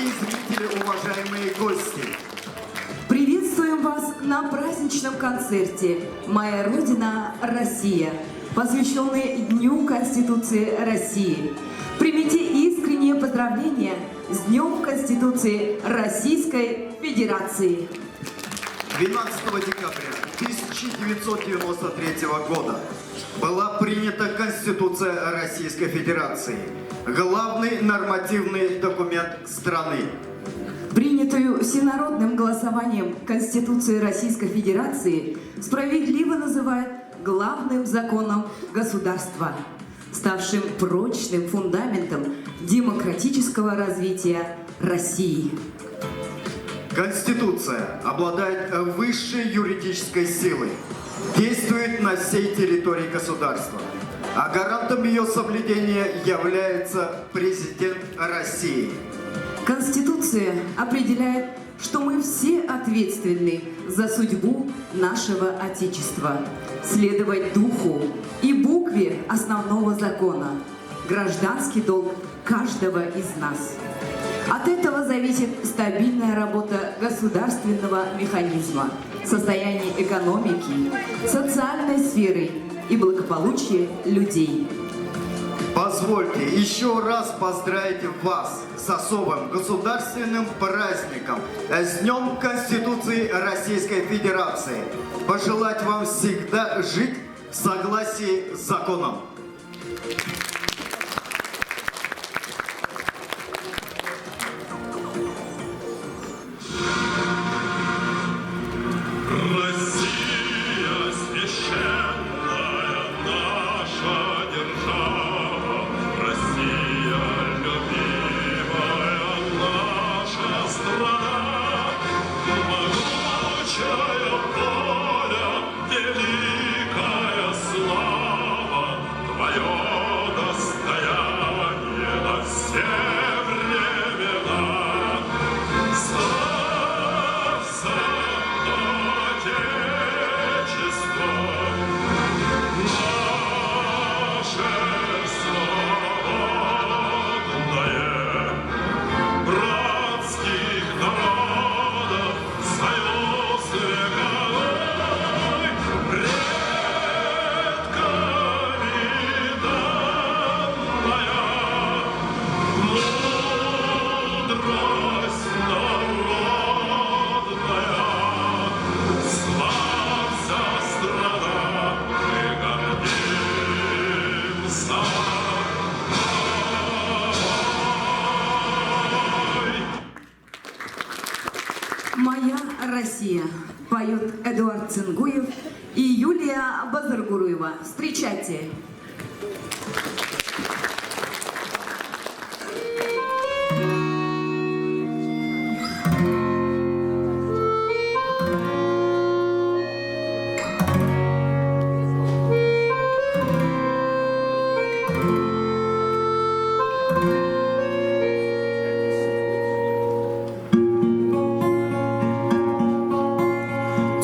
Дорогие зрители, уважаемые гости! Приветствуем вас на праздничном концерте «Моя Родина – Россия», посвященный Дню Конституции России. Примите искренние поздравления с Днем Конституции Российской Федерации. 12 декабря 1993 года была принята Конституция Российской Федерации, главный нормативный документ страны. Принятую всенародным голосованием Конституцию Российской Федерации справедливо называют главным законом государства, ставшим прочным фундаментом демократического развития России. Конституция обладает высшей юридической силой, действует на всей территории государства, а гарантом ее соблюдения является президент России. Конституция определяет, что мы все ответственны за судьбу нашего Отечества, следовать духу и букве основного закона, гражданский долг каждого из нас. От этого зависит стабильная работа государственного механизма, состояние экономики, социальной сферы и благополучие людей. Позвольте еще раз поздравить вас с особым государственным праздником, с Днем Конституции Российской Федерации. Пожелать вам всегда жить в согласии с законом. «Моя Россия» поют Эдуард Цингуев и Юлия Базаргуруева. Встречайте!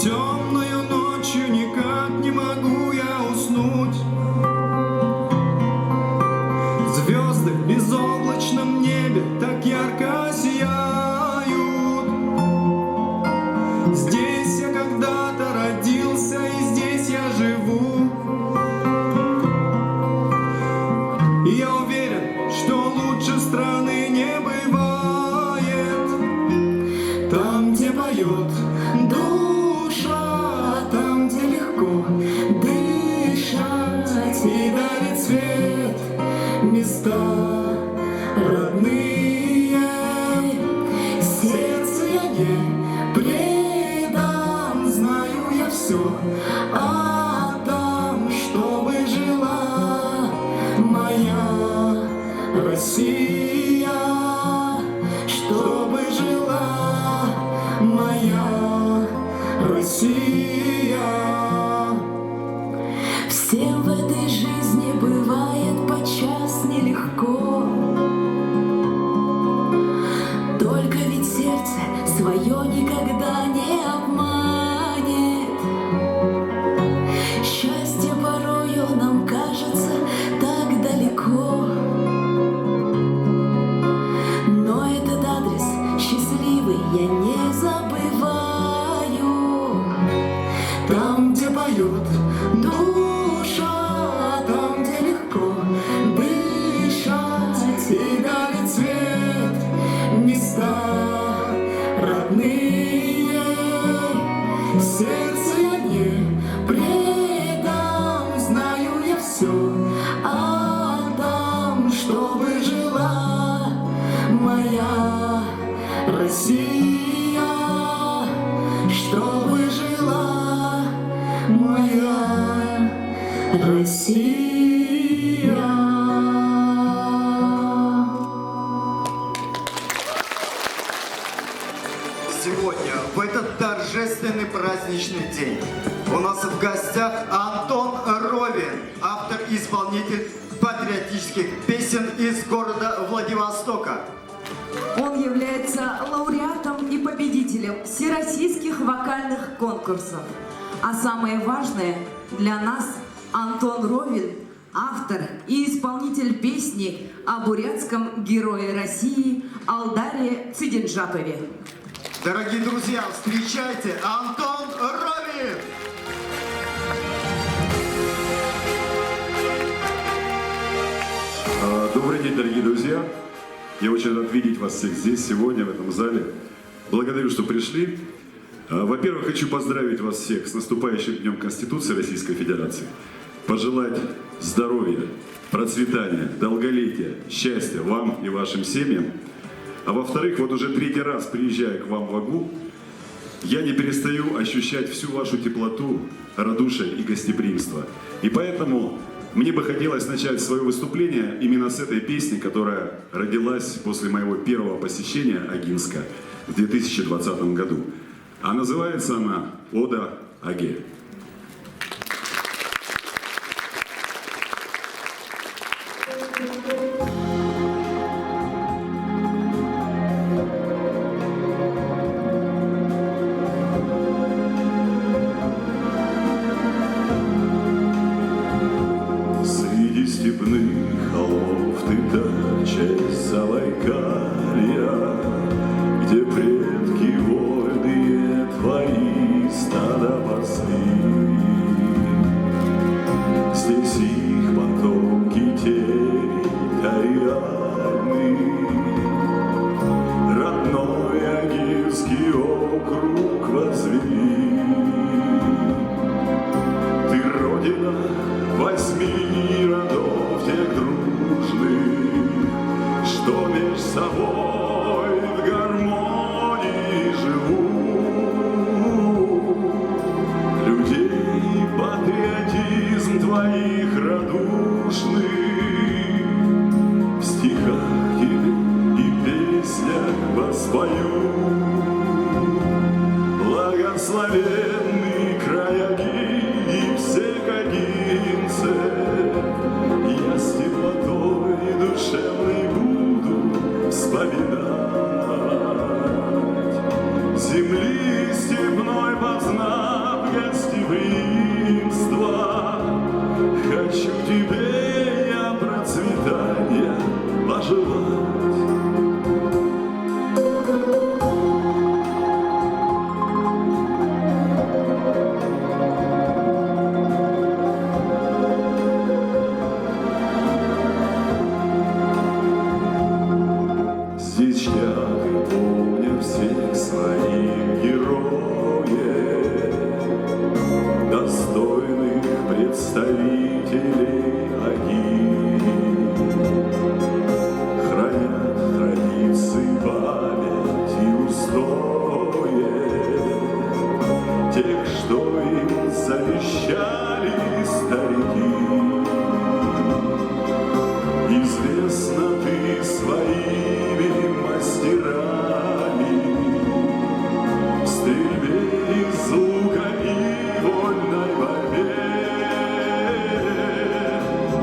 Темною ночью никак не могу я уснуть. Звезды в безоблачном небе так ярко сияют. Здесь я когда-то родился, и здесь я живу. И я уверен, что лучше страны не бывает. Там, где поет душа, там, где легко дышать и дарит свет места родные. Сердце я не предам, знаю я все отдам, чтобы жила моя Россия, чтобы жила моя Россия. Всем в этой жизни бывает подчас нелегко, только ведь сердце свое никогда не обманет. Счастье порою нам кажется так далеко, но этот адрес мотивы я не забываю. Там, где поет Душа, там, где легко дышать, и дарит свет места родные. Сердце я не предам, знаю я все отдам, чтобы жила моя Россия, чтобы жила моя Россия. Сегодня, в этот торжественный праздничный день, у нас в гостях Антон Ровин, автор и исполнитель патриотических песен из города Владивостока. Он является лауреатом и победителем всероссийских вокальных конкурсов. А самое важное для нас – Антон Ровин – автор и исполнитель песни о бурятском герое России Алдаре Цидинджапове. Дорогие друзья, встречайте Антон Ровин! Добрый день, дорогие друзья! Я очень рад видеть вас всех здесь, сегодня, в этом зале. Благодарю, что пришли. Во-первых, хочу поздравить вас всех с наступающим Днем Конституции Российской Федерации. Пожелать здоровья, процветания, долголетия, счастья вам и вашим семьям. А во-вторых, вот уже третий раз приезжая к вам в Агу, я не перестаю ощущать всю вашу теплоту, радушие и гостеприимство. И поэтому мне бы хотелось начать свое выступление именно с этой песни, которая родилась после моего первого посещения Агинска в 2020 году. А называется она «Ода Аге». Среди степных холмов ты часть Забайкалья, где предки вольные твои стада пасли. Здесь их потомки территориальны, родной Агинский округ возвели. Ты родина 8 родов тех дружных, что меж собой в гармонии живут. Людей патриотизм твоих радушных в стихах тебе и песнях воспою. Благословенный край Аги и всех агинцев, я с теплотой душевной буду вспоминать. Земли степной познав гостеприимство, хочу тебе я процветания пожелать. Здесь чья-то помнят всех своих героев, достойных представителей Аги. Хранят традиции, память и устои тех, что им завещали старики. Известно ты своими мастерами в стрельбе из лука и вольной борьбе,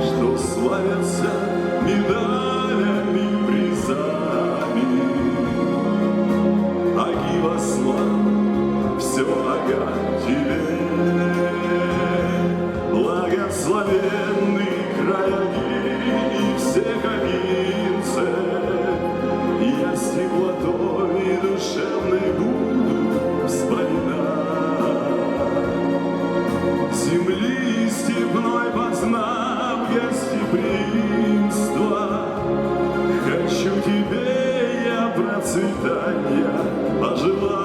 что славятся медалями, призами. Аги во славу, все Ага тебе. Благословенный край Аги и всех агинцев, я с теплотой душевной процветания пожелать,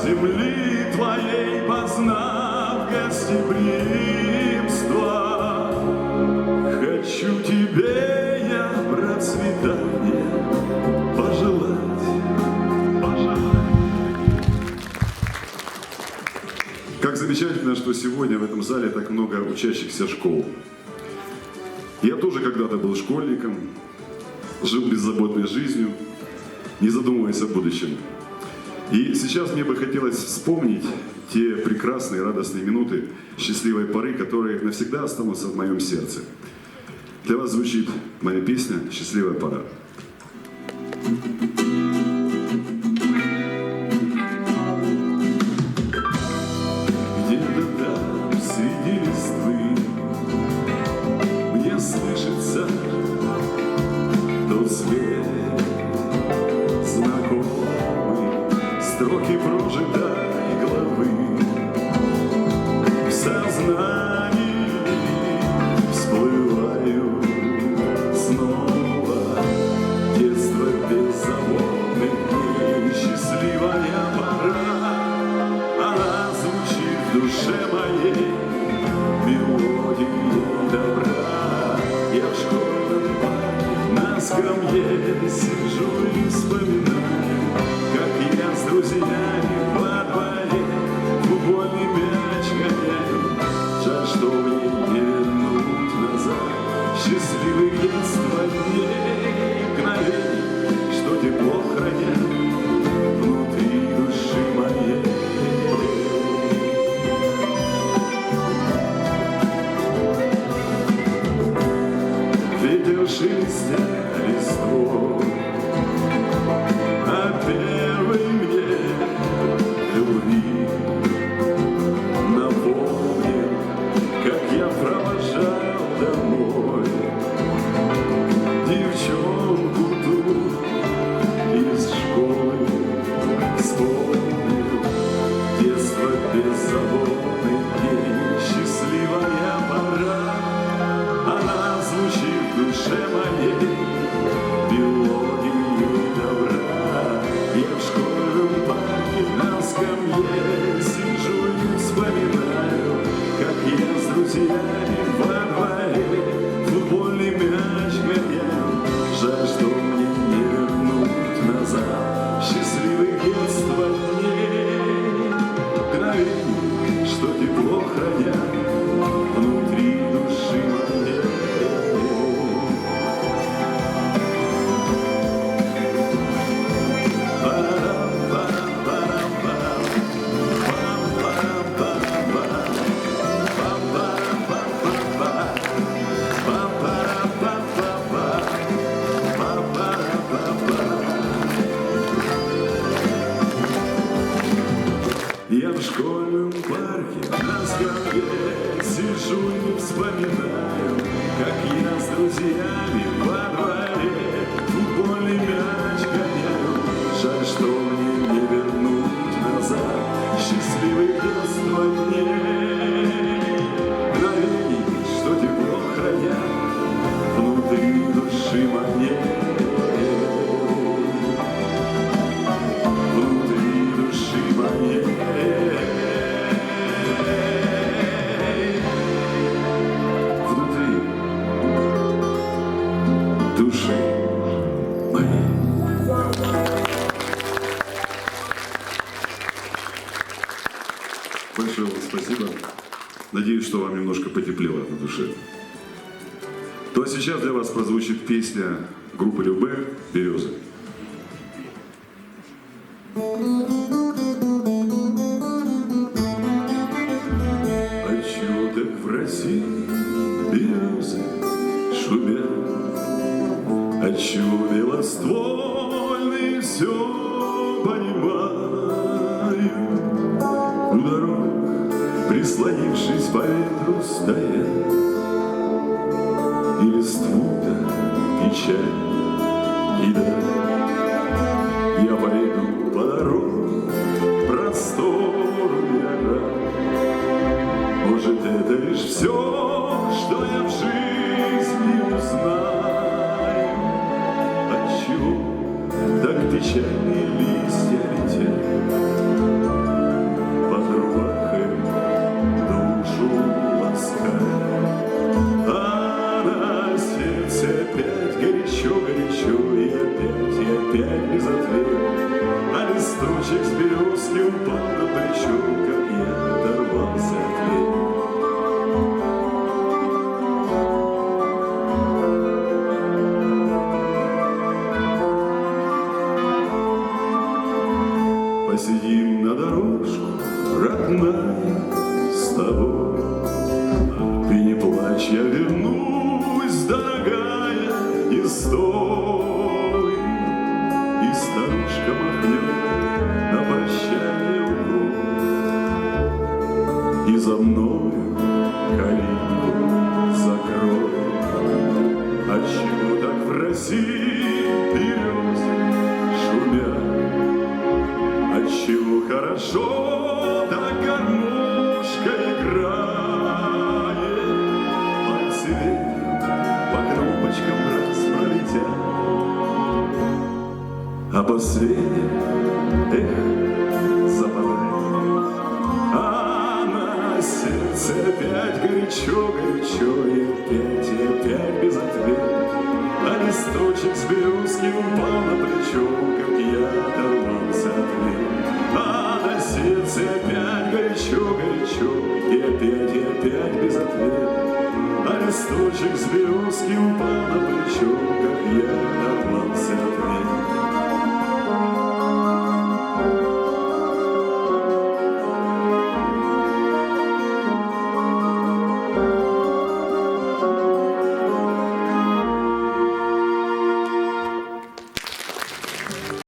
земли твоей познав гостеприимство. Хочу тебе я процветания пожелать. Как замечательно, что сегодня в этом зале так много учащихся школ. Я тоже когда-то был школьником, жил беззаботной жизнью, не задумываясь о будущем. И сейчас мне бы хотелось вспомнить те прекрасные, радостные минуты счастливой поры, которые навсегда останутся в моем сердце. Для вас звучит моя песня «Счастливая пора». Где-то там среди листвы мне слышится тот свет знакомый, строки прожитой главы. В сознании всплывают снова детство беззаботных дней. Счастливая пора, она звучит в душе моей мелодией добра. Я в школьном парке на скамье сижу и вспоминаю, как я с друзьями во дворе футбольный мяч гоняю. Жаль, что мне не вернуть назад счастливых детства дней, мгновений, что тепло хранят внутри души моей. Ветер шелестя листвой, а первый мне любви напомнил, как я провожал домой девчонку ту из школы. Вспомнил детство беззаботных дней. Счастливая пора, она звучит в душе моей мелодией добра. Я в школьном парке на скамье сижу и вспоминаю, как я с друзьями во дворе футбольный мяч гоняю. Жаль, что мне не вернуть назад счастливых детства дней, мгновений, что тепло хранят внутри души моей. Я в школьном парке на скамье сижу и вспоминаю, как я с друзьями во дворе футбольный мяч гоняю. Жаль, что мне не вернуть назад счастливых детства дней, мгновений, что тепло хранят внутри души моей. Внутри души моей. Внутри души моей. Большое вам спасибо. Надеюсь, что вам немножко потеплело на душе. То а сейчас для вас прозвучит песня группы Любэ «Березы». А чего так в России березы шумят? Отчего белоствольные все понимают? У дорог, прислонившись по ветру, стоят, и листву-то печаль кидает. Я пойду по дороге простору я рад. Может, это лишь все, что я в жизни узнаю. Отчего печальные листья летят, под рубахой душу лаская. А на сердце опять горячо-горячо, и опять без ответа. А листочек с березки упал на плечо, как я оторвался от ветра. Посидим на дорожку, родная, с тобой. Ты не плачь, я вернусь, дорогая, не стой. И старушка махнет на прощание рукой. И за мною калитку закрой. Отчего так в России березы шумят? Отчего хорошо так гармошка играет? Пальцы вверх по кнопочкам раз пролетят, а последнее западает. А на сердце опять горячо-горячо, и опять без ответа. А листочек с березки упал на плечо, как я оторвался от ветра. А на сердце опять горячо-горячо, и опять без ответа. А листочек с березки